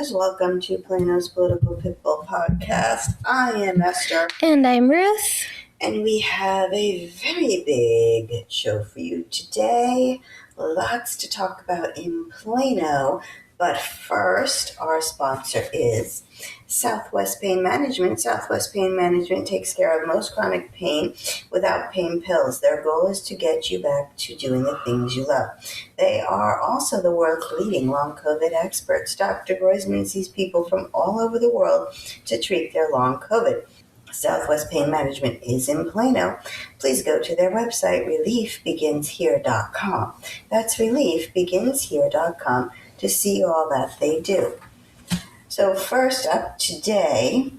listeners. Welcome to Plano's Political Pitbull Podcast. I am Esther. And I'm Ruth. And we have a very big show for you today. Lots to talk about in Plano. But first, our sponsor is Southwest Pain Management. Southwest Pain Management takes care of most chronic pain without pain pills. Their goal is to get you back to doing the things you love. They are also the world's leading long COVID experts. Dr. Groisman sees people from all over the world to treat their long COVID. Southwest Pain Management is in Plano. Please go to their website, reliefbeginshere.com. That's reliefbeginshere.com to see all that they do. So first up today,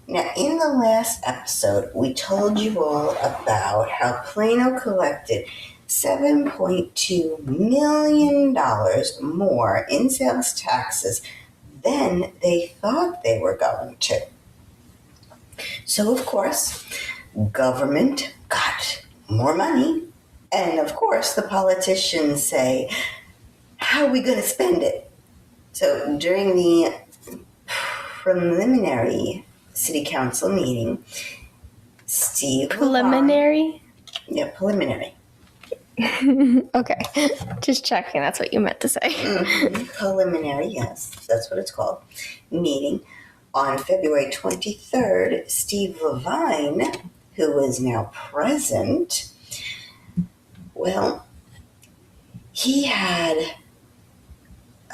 now in the last episode, we told you all about how Plano collected $7.2 million more in sales taxes than they thought they were going to. So, of course, government got more money. And, of course, the politicians say, how are we going to spend it? So, during the preliminary city council meeting, Steve Preliminary? Lavine, yeah, preliminary. Okay, just checking. That's what you meant to say. Preliminary, yes, that's what it's called. Meeting. On February 23rd, Steve Lavine, who is now present, well, he had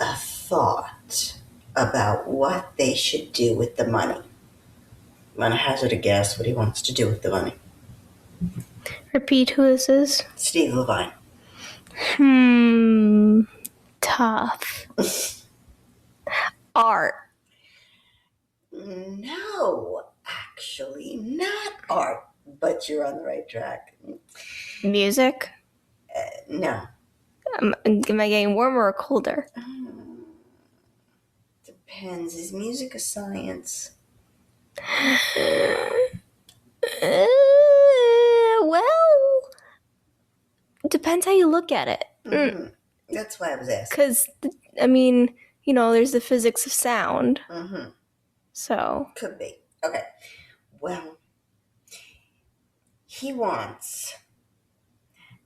a thought about what they should do with the money. I'm going to hazard a guess what he wants to do with the money. Repeat who this is. Steve Lavine. Tough. Art. No, actually, not art, but you're on the right track. Music? No. Am I getting warmer or colder? Depends. Is music a science? Well, depends how you look at it. Mm-hmm. That's why I was asking. Because, there's the physics of sound. Mm-hmm. So. Could be. Okay. Well, he wants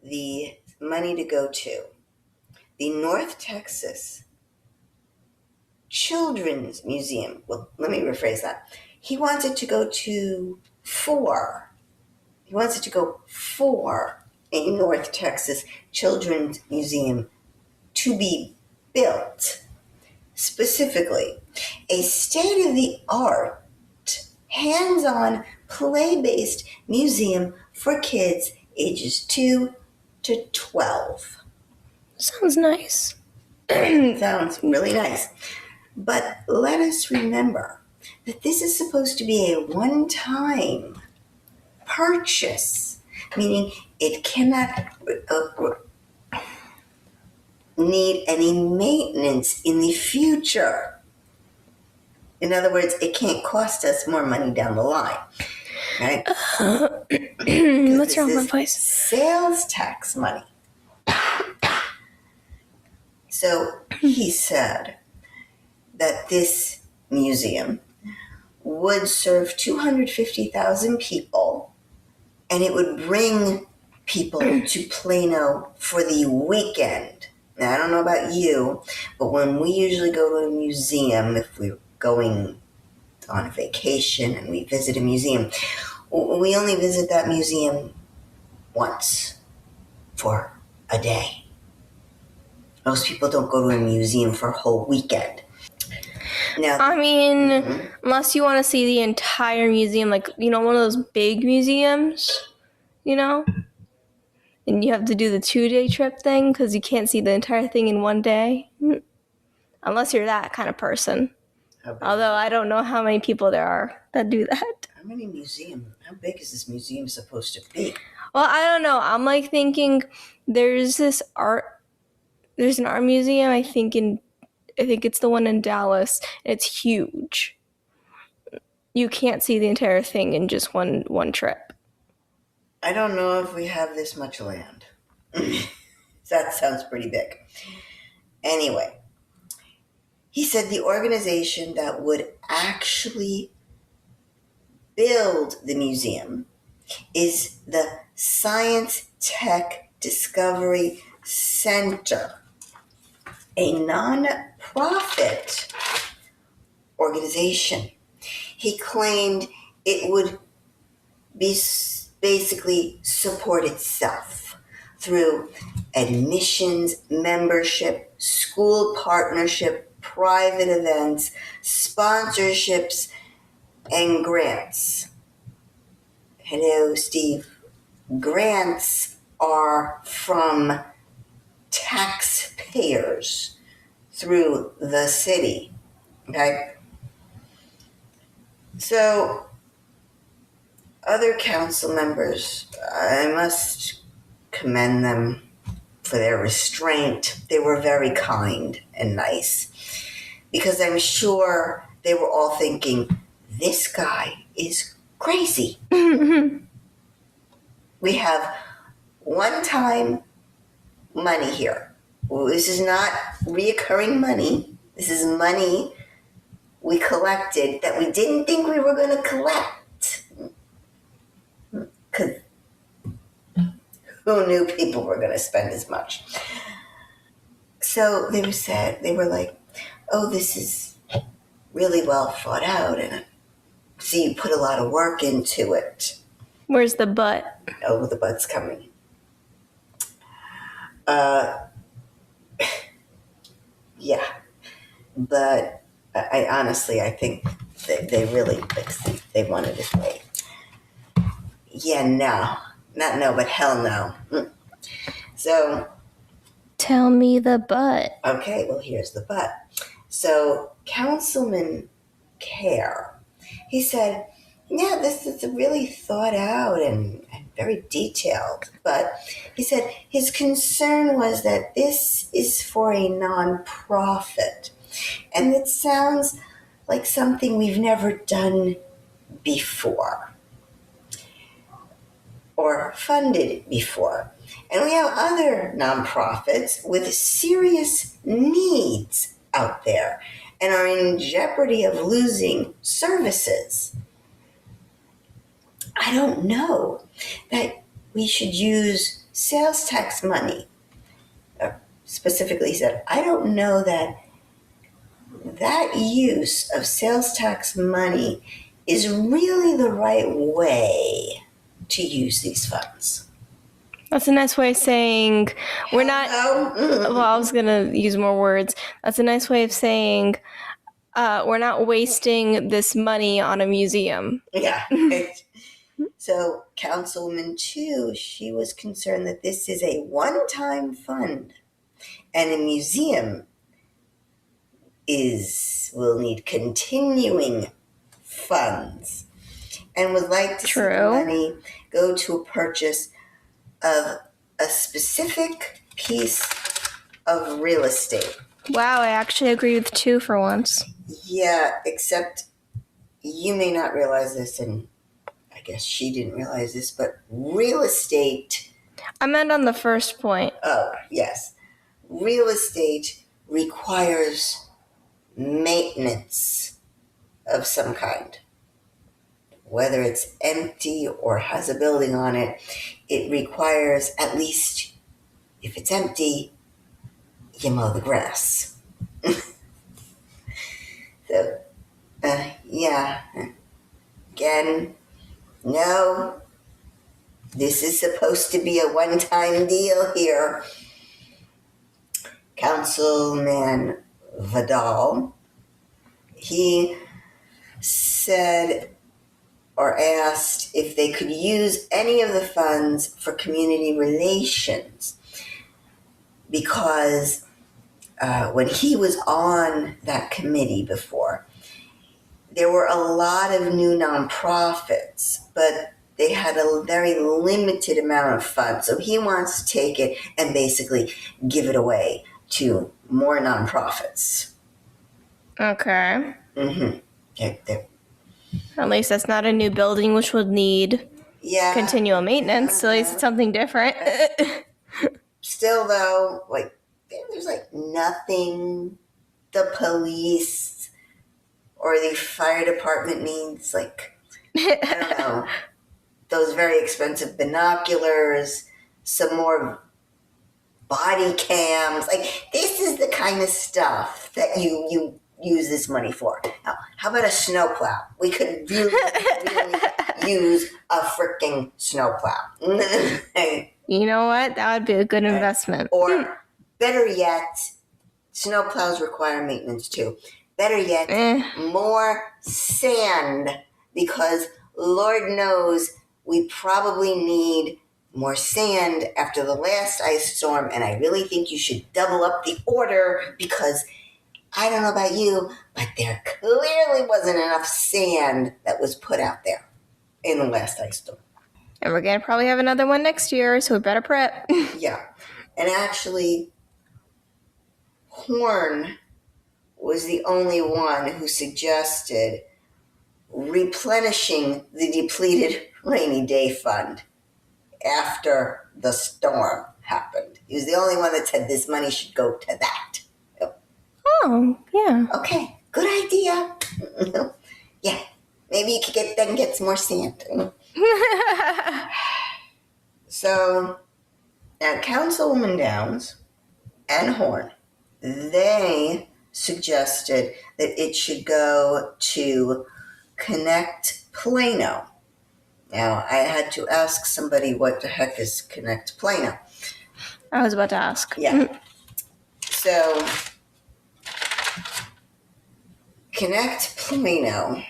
the money to go to the North Texas Children's Museum. Well, let me rephrase that. He wants it to go to for a North Texas Children's Museum to be built. Specifically, a state-of-the-art, hands-on, play-based museum for kids ages 2 to 12. Sounds nice. Sounds really nice. But let us remember that this is supposed to be a one-time purchase, meaning it cannot need any maintenance in the future. In other words, it can't cost us more money down the line, right? What's wrong with my voice? Sales tax money. So he said that this museum would serve 250,000 people, and it would bring people to Plano for the weekend. Now, I don't know about you, but when we usually go to a museum, if we're going on a vacation and we visit a museum, we only visit that museum once for a day. Most people don't go to a museum for a whole weekend. Now, unless you want to see the entire museum, like, one of those big museums, and you have to do the 2-day trip thing because you can't see the entire thing in one day. Unless you're that kind of person. Although I don't know how many people there are that do that. How big is this museum supposed to be? Well, I don't know. I'm like thinking there's an art museum, I think it's the one in Dallas. It's huge. You can't see the entire thing in just one trip. I don't know if we have this much land. That sounds pretty big. Anyway, He said the organization that would actually build the museum is the Science Tech Discovery Center, a non-profit organization. He claimed it would basically support itself through admissions, membership, school partnership, private events, sponsorships, and grants. Hello, Steve. Grants are from taxpayers through the city. Okay? So, other council members, I must commend them for their restraint. They were very kind and nice, because I'm sure they were all thinking, this guy is crazy. We have one-time money here. This is not reoccurring money. This is money we collected that we didn't think we were going to collect. Because who knew people were going to spend as much? So they were like, oh, this is really well thought out, and see, you put a lot of work into it. Where's the but? Oh, the but's coming. Yeah, but I honestly, I think they really they wanted it way. Yeah, no, not no, but hell no. So, tell me the but. Okay, well, here's the but. So, Councilman Kerr, he said, yeah, this is really thought out and very detailed. But he said his concern was that this is for a nonprofit. And it sounds like something we've never done before or funded before. And we have other nonprofits with serious needs out there and are in jeopardy of losing services. I don't know that we should use sales tax money. Specifically, he said, I don't know that use of sales tax money is really the right way to use these funds. That's a nice way of saying we're not. Well, I was going to use more words. That's a nice way of saying we're not wasting this money on a museum. Yeah. So Councilwoman 2, she was concerned that this is a one-time fund, and a museum will need continuing funds, and would like to see the money go to a purchase of a specific piece of real estate. Wow, I actually agree with 2 for once. Yeah, except you may not realize this, and I guess she didn't realize this, but real estate... I meant on the first point. Oh, yes. Real estate requires maintenance of some kind. Whether it's empty or has a building on it, it requires, at least if it's empty, you mow the grass. So, yeah. Again, no, this is supposed to be a one-time deal here. Councilman Vidal, he said or asked if they could use any of the funds for community relations, because when he was on that committee before, there were a lot of new nonprofits, but they had a very limited amount of funds. So he wants to take it and basically give it away to more nonprofits. Okay. Mm-hmm. At least that's not a new building, which would need continual maintenance. At least it's something different. Still, though, like, there's like nothing the police or the fire department needs, like, I don't know, those very expensive binoculars, some more body cams. Like, this is the kind of stuff that you use this money for. Now, how about a snowplow? We could really use a freaking snowplow. You know what? That would be a good investment. Or better yet, snowplows require maintenance too. Better yet, more sand, because Lord knows we probably need more sand after the last ice storm, and I really think you should double up the order, because I don't know about you, but there clearly wasn't enough sand that was put out there in the last ice storm. And we're going to probably have another one next year, so we better prep. Yeah. And actually, Horn was the only one who suggested replenishing the depleted rainy day fund after the storm happened. He was the only one that said this money should go to that. Oh, yeah. Okay, good idea. Yeah, maybe you could get some more sand. So, now Councilwoman Downs and Horn, they suggested that it should go to Connect Plano. Now, I had to ask somebody what the heck is Connect Plano. I was about to ask. Yeah. So, Connect Plano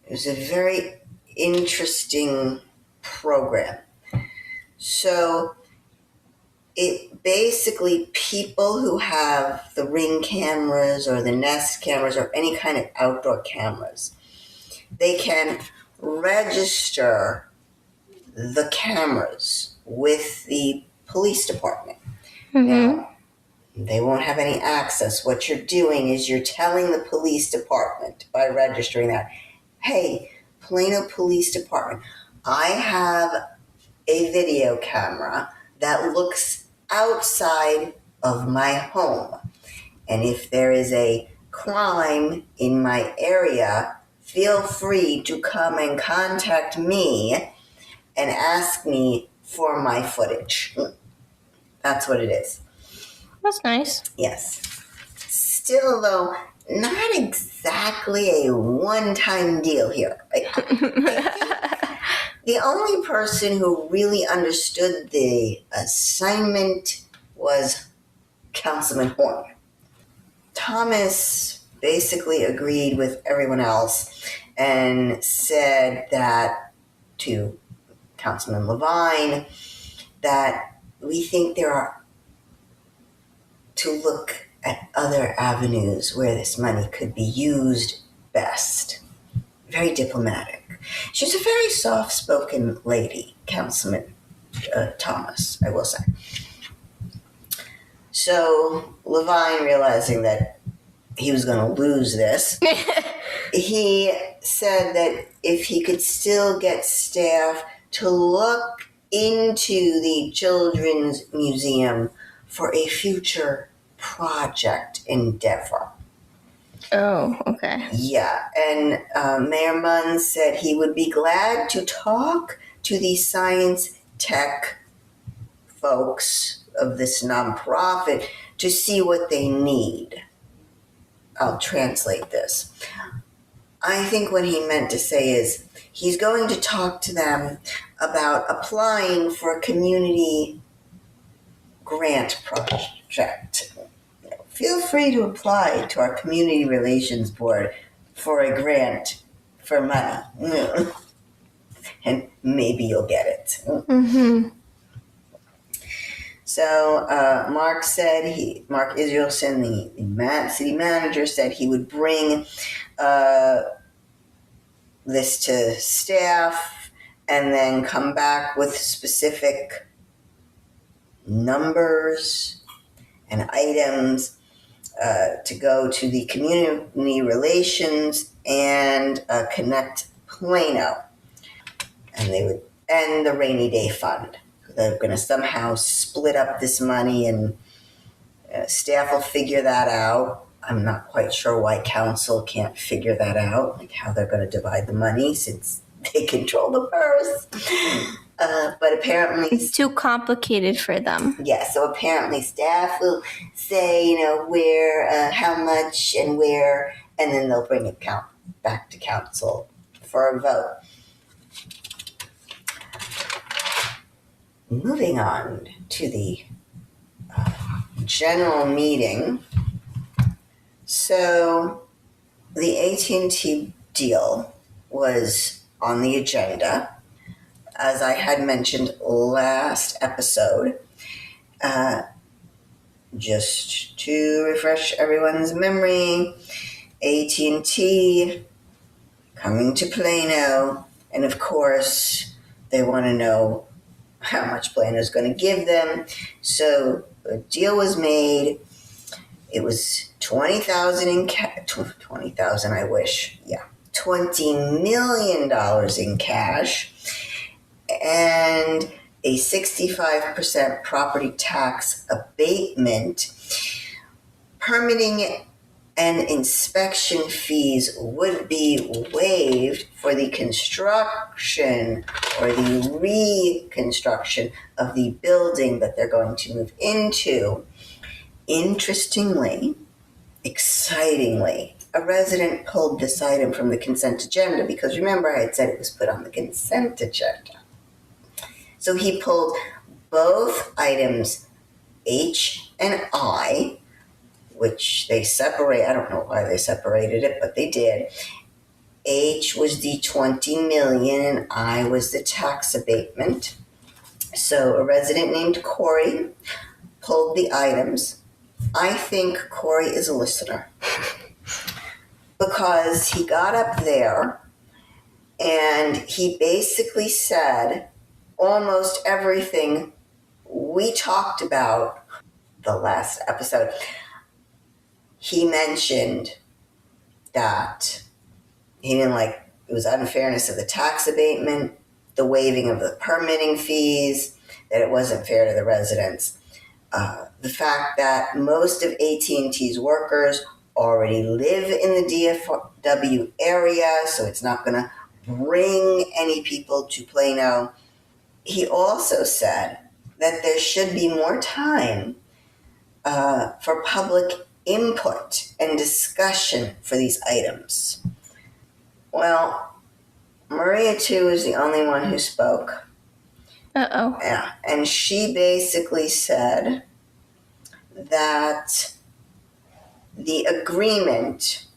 is a very interesting program. So, it basically, people who have the Ring cameras or the Nest cameras or any kind of outdoor cameras, they can register the cameras with the police department. Now, they won't have any access. What you're doing is you're telling the police department by registering that, hey, Plano Police Department, I have a video camera that looks outside of my home. And if there is a crime in my area, feel free to come and contact me and ask me for my footage. That's what it is. That's nice. Yes. Still, though, not exactly a one-time deal here. I think the only person who really understood the assignment was Councilman Horn. Thomas basically agreed with everyone else and said that to Councilman Lavine that we think there are to look at other avenues where this money could be used best. Very diplomatic. She's a very soft-spoken lady, Councilman Thomas, I will say. So Lavine, realizing that he was going to lose this, he said that if he could still get staff to look into the Children's Museum for a future project endeavor. Oh, okay. Yeah, and Mayor Munn said he would be glad to talk to the science tech folks of this nonprofit to see what they need. I'll translate this. I think what he meant to say is he's going to talk to them about applying for a community grant project. Feel free to apply to our Community Relations Board for a grant for money. And maybe you'll get it. Mm-hmm. So Mark Israelson, the city manager, said he would bring this to staff and then come back with specific numbers and items to go to the Community Relations and Connect Plano. And they would end the rainy day fund. They're going to somehow split up this money, and staff will figure that out. I'm not quite sure why council can't figure that out, like how they're going to divide the money since they control the purse. But apparently... It's too complicated for them. Yeah, so apparently staff will say, where, how much and where, and then they'll bring it back to council for a vote. Moving on to the general meeting. So the AT&T deal was on the agenda. As I had mentioned last episode, just to refresh everyone's memory, AT&T coming to Plano, and of course they want to know how much Plano's going to give them. So a deal was made. It was $20,000 in cash. $20,000, I wish. Yeah, $20 million in cash, and a 65% property tax abatement. Permitting and inspection fees would be waived for the construction or the reconstruction of the building that they're going to move into. Interestingly, excitingly, a resident pulled this item from the consent agenda because remember I had said it was put on the consent agenda. So he pulled both items H and I, which they separate. I don't know why they separated it, but they did. H was the $20 million and I was the tax abatement. So a resident named Corey pulled the items. I think Corey is a listener because he got up there and he basically said almost everything we talked about the last episode. He mentioned that he didn't like, it was unfairness of the tax abatement, the waiving of the permitting fees, that it wasn't fair to the residents. The fact that most of AT&T's workers already live in the DFW area, so it's not going to bring any people to Plano. He also said that there should be more time for public input and discussion for these items. Well, Maria, too, is the only one who spoke. Uh-oh. Yeah, and she basically said that the agreement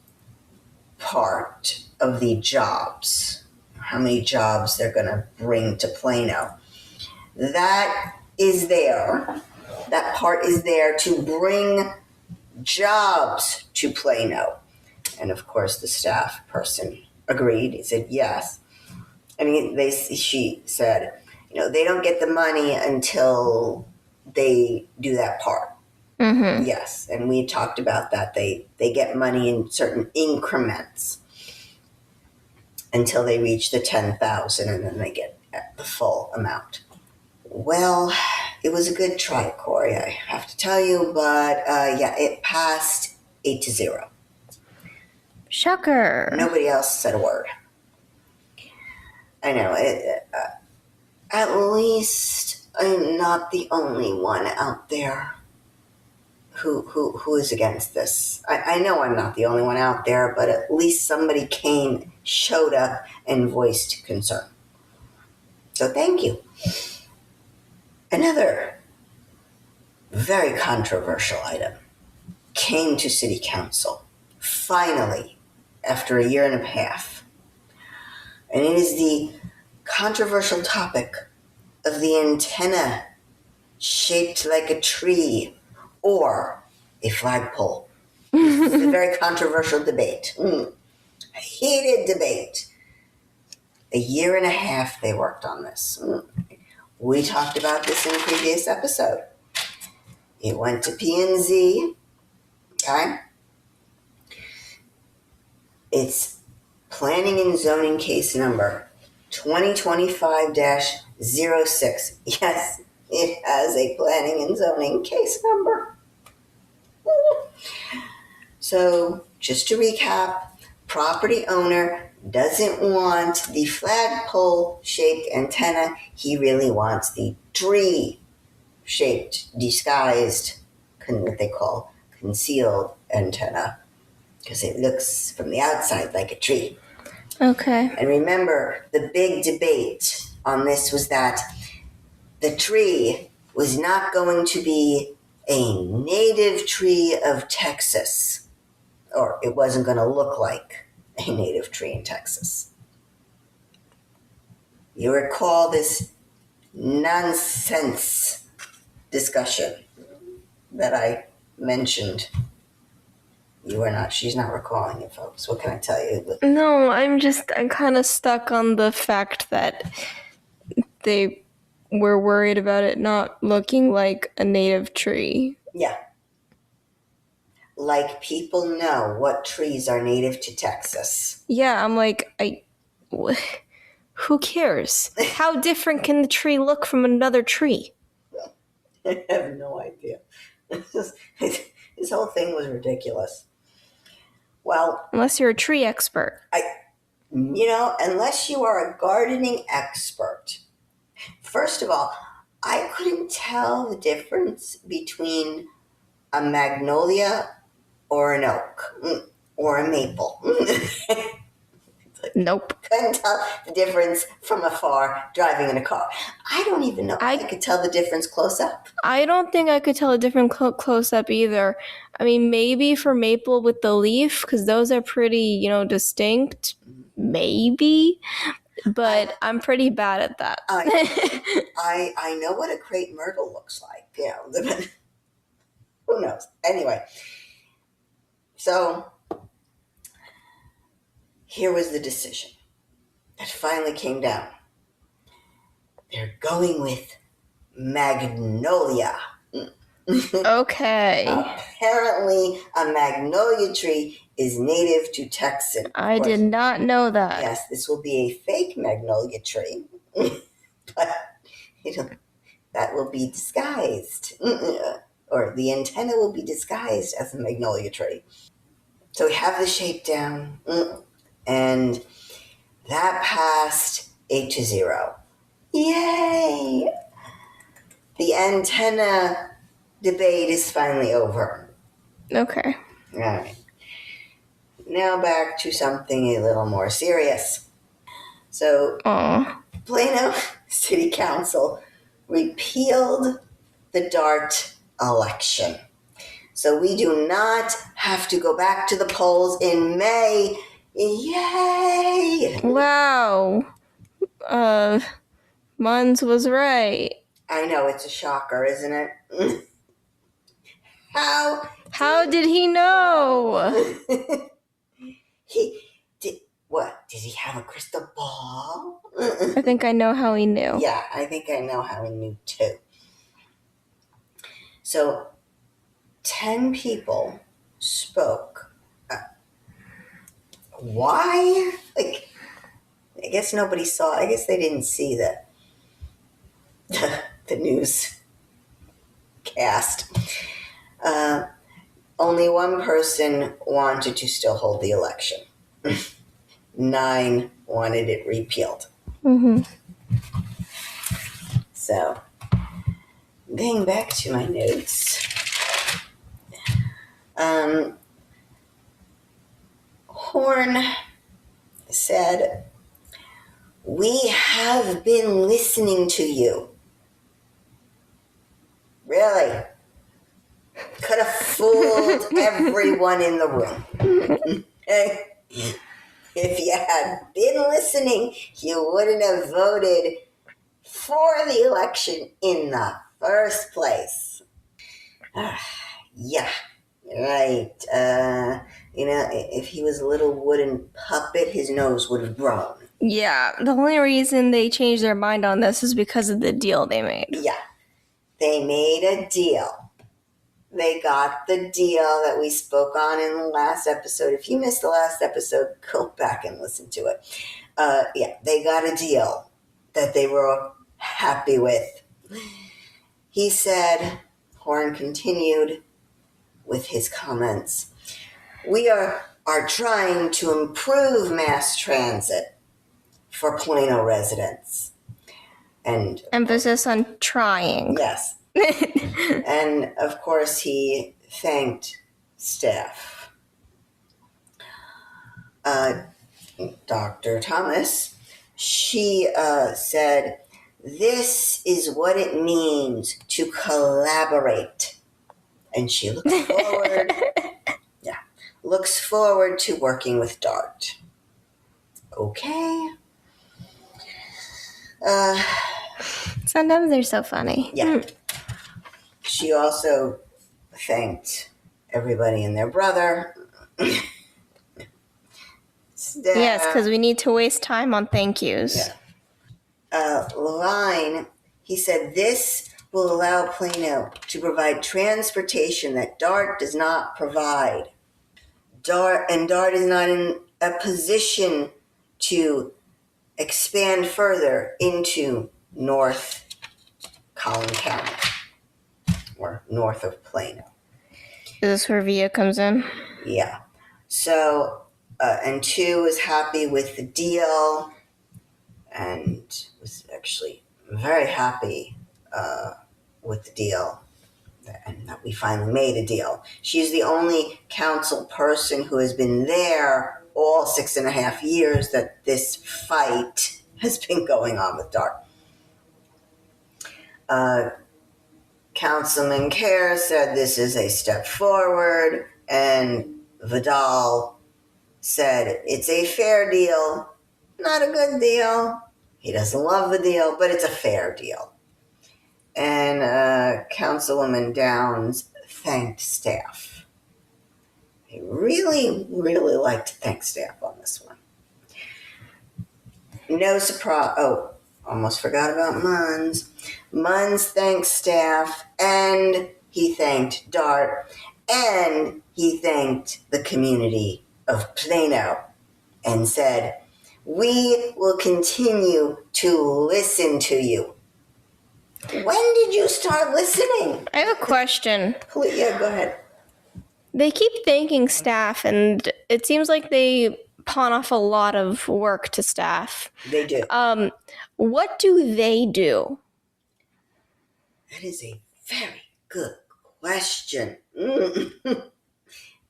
part of the jobs, how many jobs they're going to bring to Plano, that is there. That part is there to bring jobs to Plano. And of course, the staff person agreed. He said yes. And she said, they don't get the money until they do that part. Mm-hmm. Yes, and we talked about that. They get money in certain increments until they reach the 10,000, and then they get the full amount. Well, it was a good try, Corey, I have to tell you, but it passed 8-0. Shocker. Nobody else said a word. I know. At least I'm not the only one out there who is against this. I know I'm not the only one out there, but at least somebody showed up and voiced concern. So thank you. Another very controversial item came to City Council, finally, after a year and a half. And it is the controversial topic of the antenna shaped like a tree or a flagpole. This is a very controversial debate. A heated debate. A year and a half they worked on this. We talked about this in a previous episode. It went to P&Z. Okay? It's planning and zoning case number 2025-06. Yes, it has a planning and zoning case number. So, just to recap, property owner doesn't want the flagpole-shaped antenna. He really wants the tree-shaped, disguised, what they call concealed antenna, because it looks from the outside like a tree. Okay. And remember, the big debate on this was that the tree was not going to be a native tree of Texas, or it wasn't going to look like a native tree in Texas. You recall this nonsense discussion that I mentioned. She's not recalling it, folks. What can I tell you? No, I'm kind of stuck on the fact that they were worried about it not looking like a native tree. Yeah. Like people know what trees are native to Texas. Yeah, I'm like, who cares? How different can the tree look from another tree? I have no idea. This whole thing was ridiculous. Well, unless you're a tree expert. Unless you are a gardening expert. First of all, I couldn't tell the difference between a magnolia or an oak or a maple. Nope. Couldn't tell the difference from afar driving in a car. I don't even know if I could tell the difference close up. I don't think I could tell a difference close up either. I mean, maybe for maple with the leaf, because those are pretty, distinct. Maybe. But I'm pretty bad at that. I know what a crepe myrtle looks like. Who knows? Anyway, so here was the decision that finally came down. They're going with magnolia. Okay. Apparently, a magnolia tree is native to Texas. I did not know that. Yes, this will be a fake magnolia tree. But, that will be disguised. Or the antenna will be disguised as a magnolia tree. So we have the shape down. And that passed 8-0. Yay! The antenna debate is finally over. Okay. All right. Now back to something a little more serious. So, Plano City Council repealed the DART election. So we do not have to go back to the polls in May. Yay! Wow. Mons was right. I know, it's a shocker, isn't it? How did he know? Did he have a crystal ball? I think I know how he knew. Yeah, I think I know how he knew too. So, 10 people spoke. Why? I guess nobody saw. I guess they didn't see the news cast. Only one person wanted to still hold the election. 9 wanted it repealed. Mm-hmm. So, getting back to my notes. Horn said, "We have been listening to you." Really? Could have fooled everyone in the room. If you had been listening, you wouldn't have voted for the election in the first place. Yeah, right. If he was a little wooden puppet, his nose would have grown. Yeah, the only reason they changed their mind on this is because of the deal they made. Yeah, they made a deal. They got the deal that we spoke on in the last episode. If you missed the last episode, go back and listen to it. They got a deal that they were happy with. He said, Horn continued with his comments, We are trying to improve mass transit for Plano residents. And Emphasis on trying. yes. And of course, he thanked staff. Dr. Thomas, she said, "This is what it means to collaborate." And she looks forward, looks forward to working with Dart. Okay. Sometimes they're so funny. Yeah. She also thanked everybody and their brother. Yes, because we need to waste time on thank yous. Yeah. Lavine, he said, "This will allow Plano to provide transportation that Dart does not provide. Dart is not in a position to expand further into North Collin County or north of Plano." Is this where Via comes in? Yeah. So, and 2 is happy with the deal and was actually very happy with the deal and that we finally made a deal. She's the only council person who has been there all 6.5 years that this fight has been going on with Dart. Councilman Kerr said this is a step forward, and Vidal said it's a fair deal, not a good deal. He doesn't love the deal, but it's a fair deal. And Councilwoman Downs thanked staff. I really, really like to thank staff on this one. No surprise. Oh, almost forgot about Munns. Munns thanked staff, and he thanked Dart, and he thanked the community of Plano and said, "We will continue to listen to you." When did you start listening? I have a question. Yeah, go ahead. They keep thanking staff, and it seems like they pawn off a lot of work to staff. They do. What do they do? That is a very good question.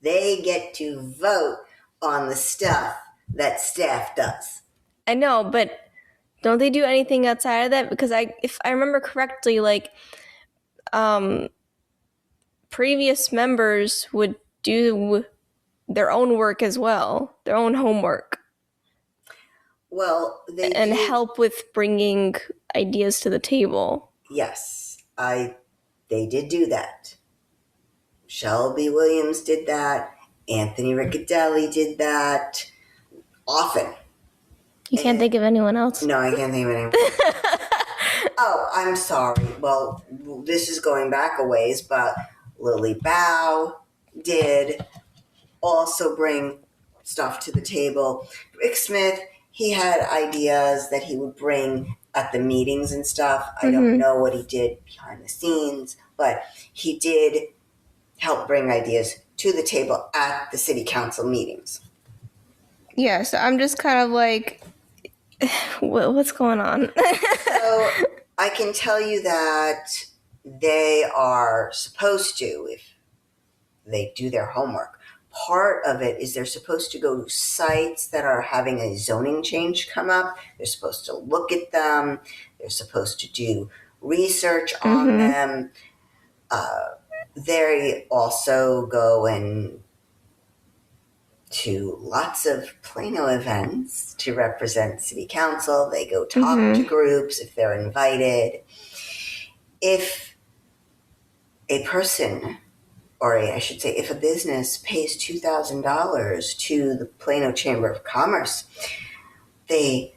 They get to vote on the stuff that staff does. I know, but don't they do anything outside of that? Because if I remember correctly, like previous members would do their own work as well, their own homework. Well, they and do. Help with bringing ideas to the table. Yes, they did do that. Shelby Williams did that. Anthony Riccadelli did that often. You can't think of anyone else? No, I can't think of anyone else. Oh, I'm sorry. Well, this is going back a ways, but Lily Bow did also bring stuff to the table. Rick Smith, he had ideas that he would bring at the meetings and stuff. I don't know what he did behind the scenes, but he did help bring ideas to the table at the city council meetings. Yeah, so I'm just kind of like, what's going on? So I can tell you that they are supposed to, if they do their homework, part of it is they're supposed to go to sites that are having a zoning change come up. They're supposed to look at them. They're supposed to do research on them. They also go and to lots of Plano events to represent city council. They go talk to groups if they're invited. If a person, or I should say, if a business pays $2,000 to the Plano Chamber of Commerce, they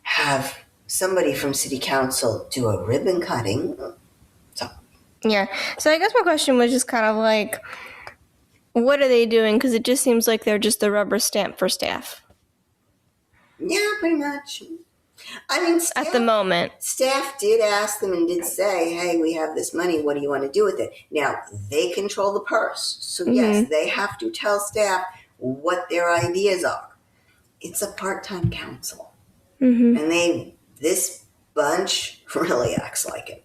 have somebody from city council do a ribbon cutting. Yeah. So I guess my question was just kind of like, what are they doing? Because it just seems like they're just the rubber stamp for staff. Yeah, pretty much. I mean, at the moment. Staff did ask them and did say, hey, we have this money. What do you want to do with it? Now, they control the purse. So, yes, they have to tell staff what their ideas are. It's a part-time council. And this bunch really acts like it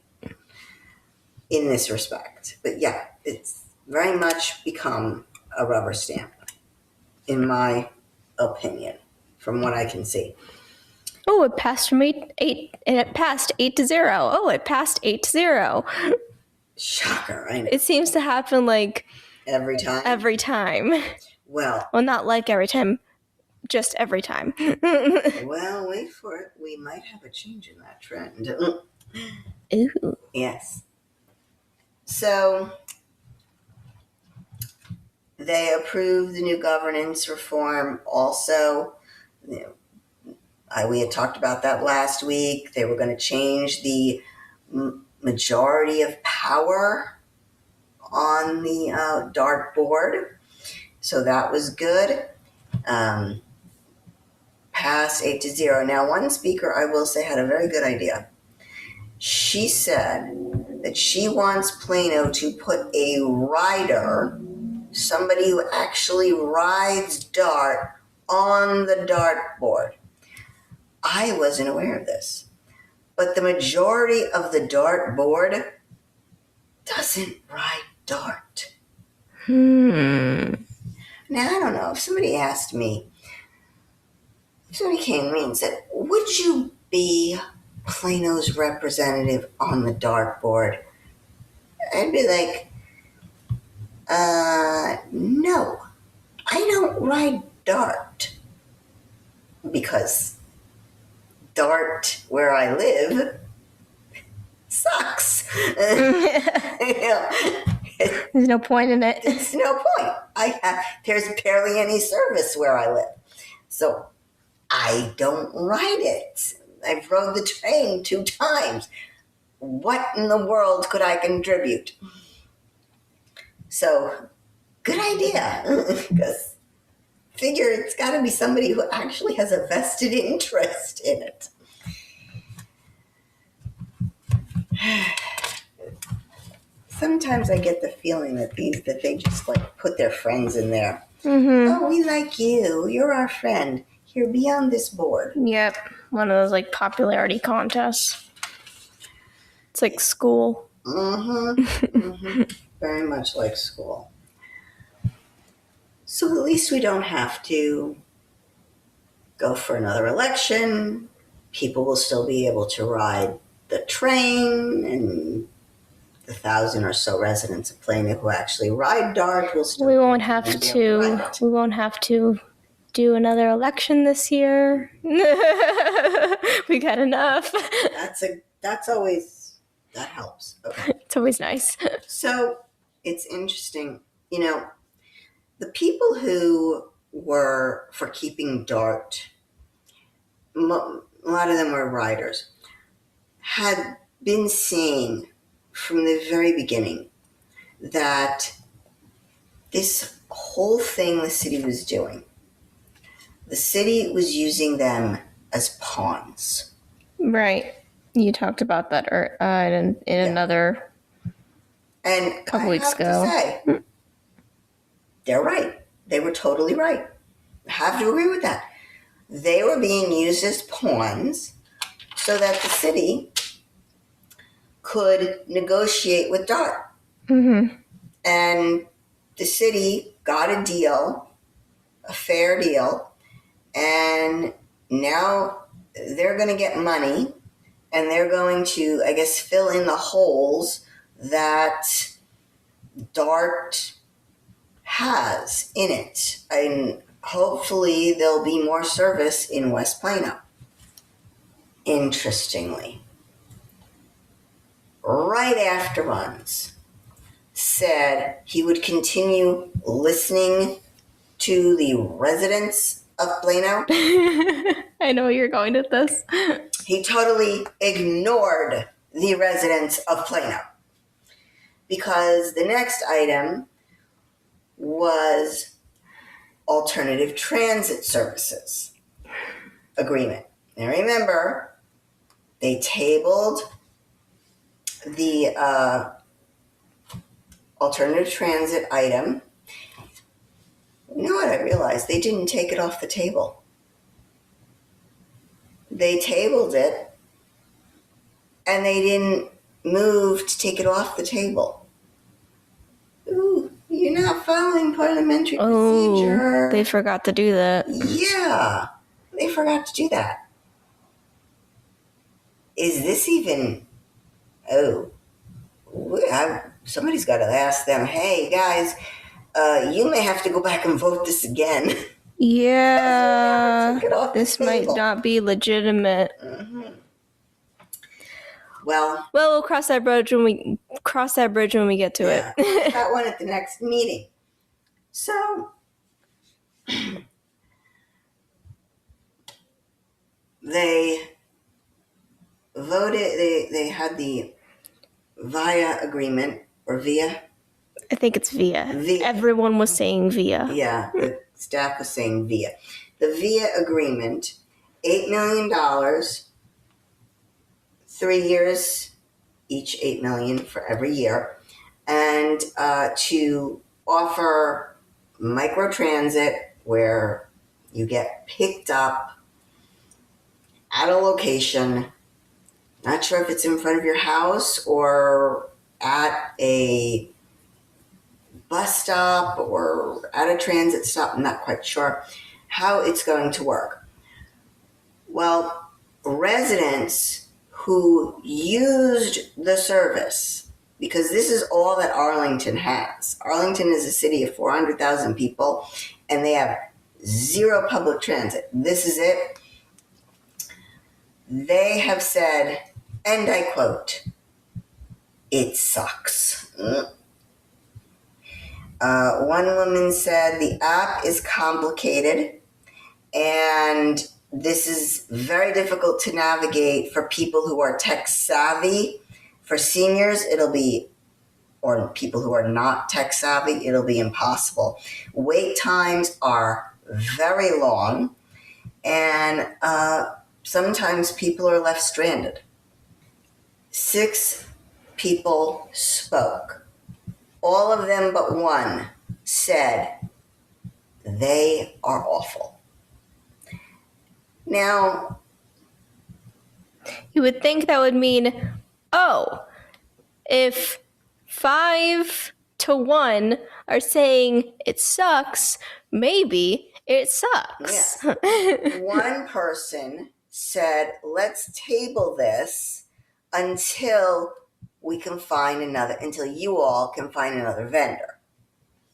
in this respect. But, yeah, it's very much become a rubber stamp, in my opinion, from what I can see. Oh, it passed from 8, and it passed 8-0. Oh, it passed 8-0. Shocker, I know. It seems to happen like every time. Every time. Well, not like every time, just every time. Well, wait for it. We might have a change in that trend. Ooh. Yes. So they approved the new governance reform. Also, we had talked about that last week. They were going to change the majority of power on the dartboard. So that was good. Passed 8-0. Now, one speaker, I will say, had a very good idea. She said that she wants Plano to put a rider, somebody who actually rides dart, on the dartboard. I wasn't aware of this, but the majority of the dartboard doesn't ride dart. Now, I don't know, if somebody asked me, if somebody came to me and said, would you be Plano's representative on the dartboard? I'd be like, no, I don't ride dart, because dart where I live sucks. There's no point in it. There's no point. There's barely any service where I live. So I don't ride it. I've rode the train 2 times. What in the world could I contribute? So, good idea. Because figure it's got to be somebody who actually has a vested interest in it. Sometimes I get the feeling that they just like put their friends in there. Oh, we like you. You're our friend. Here, be on this board. Yep. One of those like popularity contests. It's like school. Very much like school. So at least we don't have to go for another election. People will still be able to ride the train, and the 1,000 or so residents of Plano who actually ride dart will still. We won't have to do another election this year. We got enough. That helps. Okay. It's always nice. So it's interesting, the people who were for keeping dart, a lot of them were riders, had been saying from the very beginning that this whole thing the city was doing, the city was using them as pawns. Right. You talked about that in another couple weeks ago. Say, they're right. They were totally right. I have to agree with that. They were being used as pawns so that the city could negotiate with dart. And the city got a deal, a fair deal, and now they're going to get money, and they're going to, I guess, fill in the holes that dart has in it. And hopefully there'll be more service in West Plano. Interestingly, right after Runs said he would continue listening to the residents of Plano. I know you're going with this. He totally ignored the residents of Plano, because the next item was alternative transit services agreement. Now remember, they tabled the alternative transit item. You know what I realized? They didn't take it off the table. They tabled it, and they didn't move to take it off the table. Ooh, you're not following parliamentary procedure. They forgot to do that. Yeah, they forgot to do that. Is this even... somebody's got to ask them, hey, guys, you may have to go back and vote this again. Yeah, this might not be legitimate. Mm-hmm. Well, we'll cross that bridge when we get to it. That one at the next meeting. So they voted. They had the VIA agreement, or VIA. I think it's VIA. Everyone was saying VIA. Yeah, the staff was saying VIA. The VIA agreement, $8 million, 3 years, each $8 million for every year, and to offer microtransit where you get picked up at a location. Not sure if it's in front of your house or at a bus stop or at a transit stop. I'm not quite sure how it's going to work. Well, residents who used the service, because this is all that Arlington has. Arlington is a city of 400,000 people, and they have zero public transit. This is it. They have said, and I quote, "It sucks." One woman said the app is complicated, and this is very difficult to navigate for people who are tech savvy. For seniors, or people who are not tech savvy, it'll be impossible. Wait times are very long, and sometimes people are left stranded. 6 people spoke. All of them but one said they are awful. Now, you would think that would mean, if 5 to 1 are saying it sucks, maybe it sucks. Yeah. One person said, let's table this until you all can find another vendor.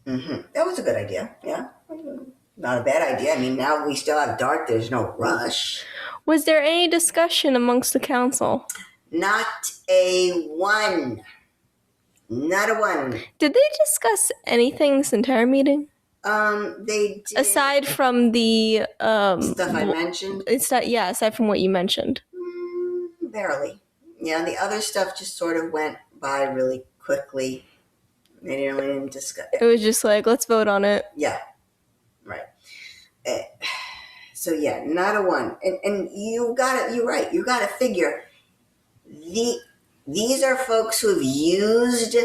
Mm-hmm. That was a good idea. Yeah. Not a bad idea. I mean, now we still have DART. There's no rush. Was there any discussion amongst the council? Not a one. Not a one. Did they discuss anything this entire meeting? They did. Aside from the stuff I mentioned? Aside from what you mentioned. Barely. Yeah, the other stuff just sort of went by really quickly. They didn't really discuss it. It was just like, let's vote on it. Yeah, right. So yeah, not a one. And you're right. You got to figure these are folks who have used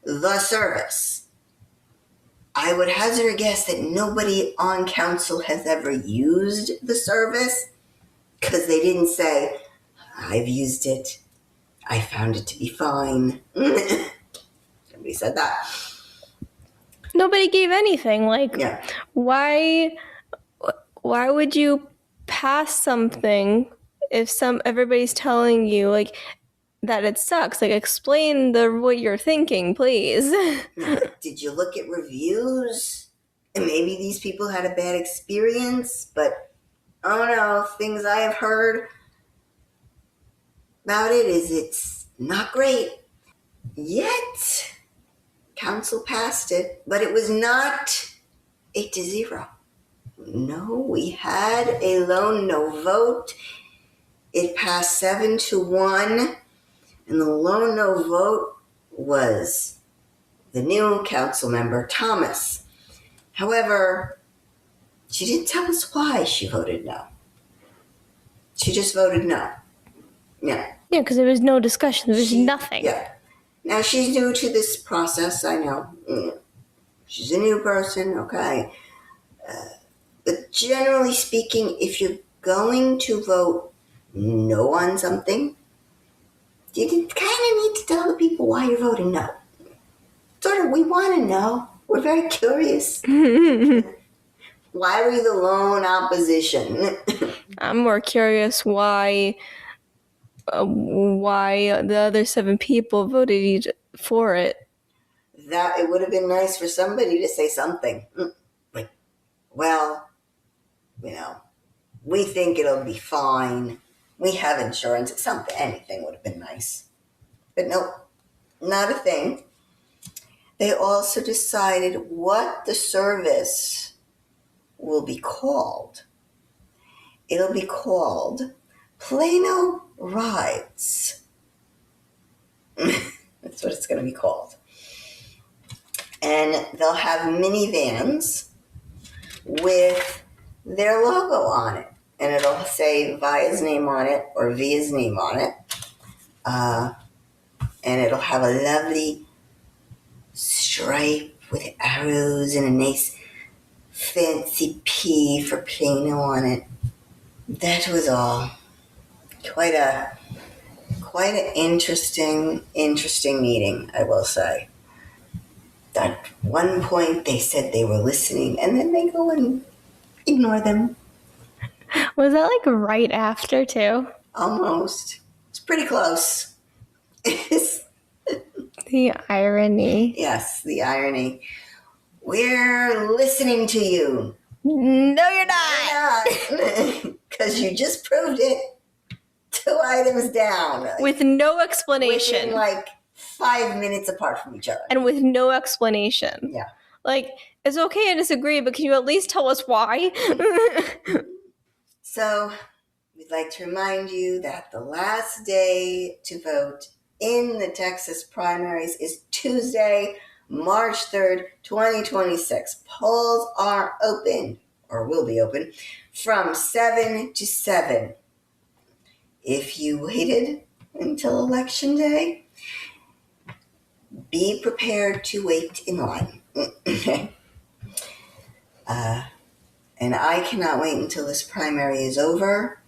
the service. I would hazard a guess that nobody on council has ever used the service, because they didn't say, I've used it. I found it to be fine. Somebody said that. Nobody gave anything. Like, yeah. Why would you pass something if everybody's telling you like that it sucks? Like, explain what you're thinking, please. Did you look at reviews? And maybe these people had a bad experience, but oh no, things I have heard about it is it's not great. Yet, council passed it, but it was not 8-0. No, we had a lone no vote. It passed 7-1, and the lone no vote was the new council member, Thomas. However, she didn't tell us why she voted no. She just voted no. Yeah. Yeah, because there was no discussion. There was nothing. Yeah. Now, she's new to this process, I know. She's a new person, okay? But generally speaking, if you're going to vote no on something, you kind of need to tell the people why you're voting no. Sort of, we want to know. We're very curious. Why were you the lone opposition? I'm more curious why the other 7 people voted for it. That it would have been nice for somebody to say something. Like, well, we think it'll be fine. We have insurance. Something, anything would have been nice. But nope, not a thing. They also decided what the service will be called. It'll be called Plano Rides. That's what it's going to be called. And they'll have minivans with their logo on it. And it'll say Via's name on it or Via's name on it. And it'll have a lovely stripe with arrows and a nice fancy P for Plano on it. That was all. Quite an interesting meeting, I will say. At one point, they said they were listening, and then they go and ignore them. Was that like right after, too? Almost. It's pretty close. The irony. Yes, the irony. We're listening to you. No, you're not. Because you just proved it. 2 items down. With no explanation. Within like 5 minutes apart from each other. And with no explanation. Yeah. Like, it's okay to disagree, but can you at least tell us why? So, we'd like to remind you that the last day to vote in the Texas primaries is Tuesday, March 3rd, 2026. Polls are open, or will be open, from 7 to 7. If you waited until Election Day, be prepared to wait in line. And I cannot wait until this primary is over.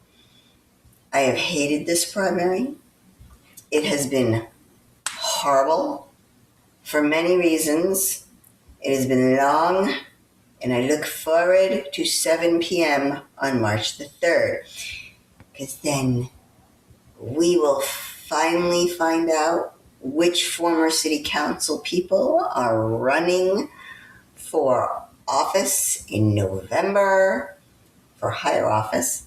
I have hated this primary. It has been horrible for many reasons. It has been long, and I look forward to 7 p.m. on March the 3rd, because then we will finally find out which former city council people are running for office in November, for higher office.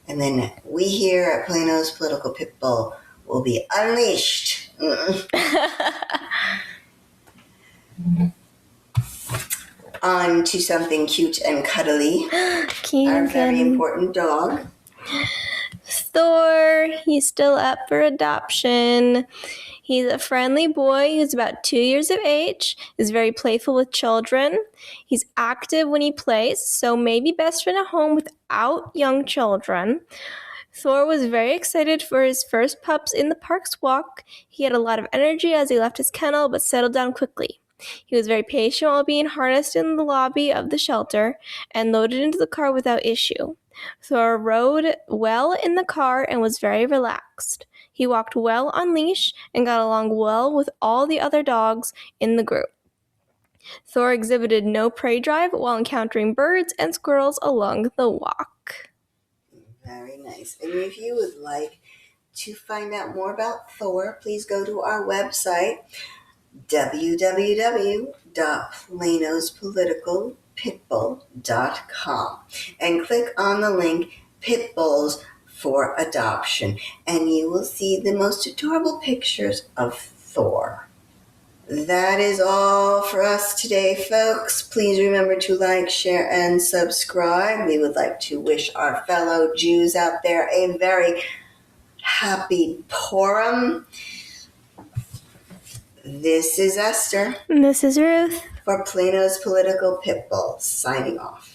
And then we here at Plano's Political Pitbull will be unleashed. On to something cute and cuddly. Our very important dog. Thor, he's still up for adoption. He's a friendly boy who's about 2 years of age, is very playful with children. He's active when he plays, so may be best run at home without young children. Thor was very excited for his first pups in the park's walk. He had a lot of energy as he left his kennel, but settled down quickly. He was very patient while being harnessed in the lobby of the shelter and loaded into the car without issue. Thor rode well in the car and was very relaxed. He walked well on leash and got along well with all the other dogs in the group. Thor exhibited no prey drive while encountering birds and squirrels along the walk. Very nice. And if you would like to find out more about Thor, please go to our website, www.planospoliticalpitbull.com, and click on the link Pitbulls for Adoption, and you will see the most adorable pictures of Thor. That is all for us today, folks. Please remember to like, share, and subscribe. We would like to wish our fellow Jews out there a very happy Purim. This is Esther. And this is Ruth. For Plano's Political Pitbull, signing off.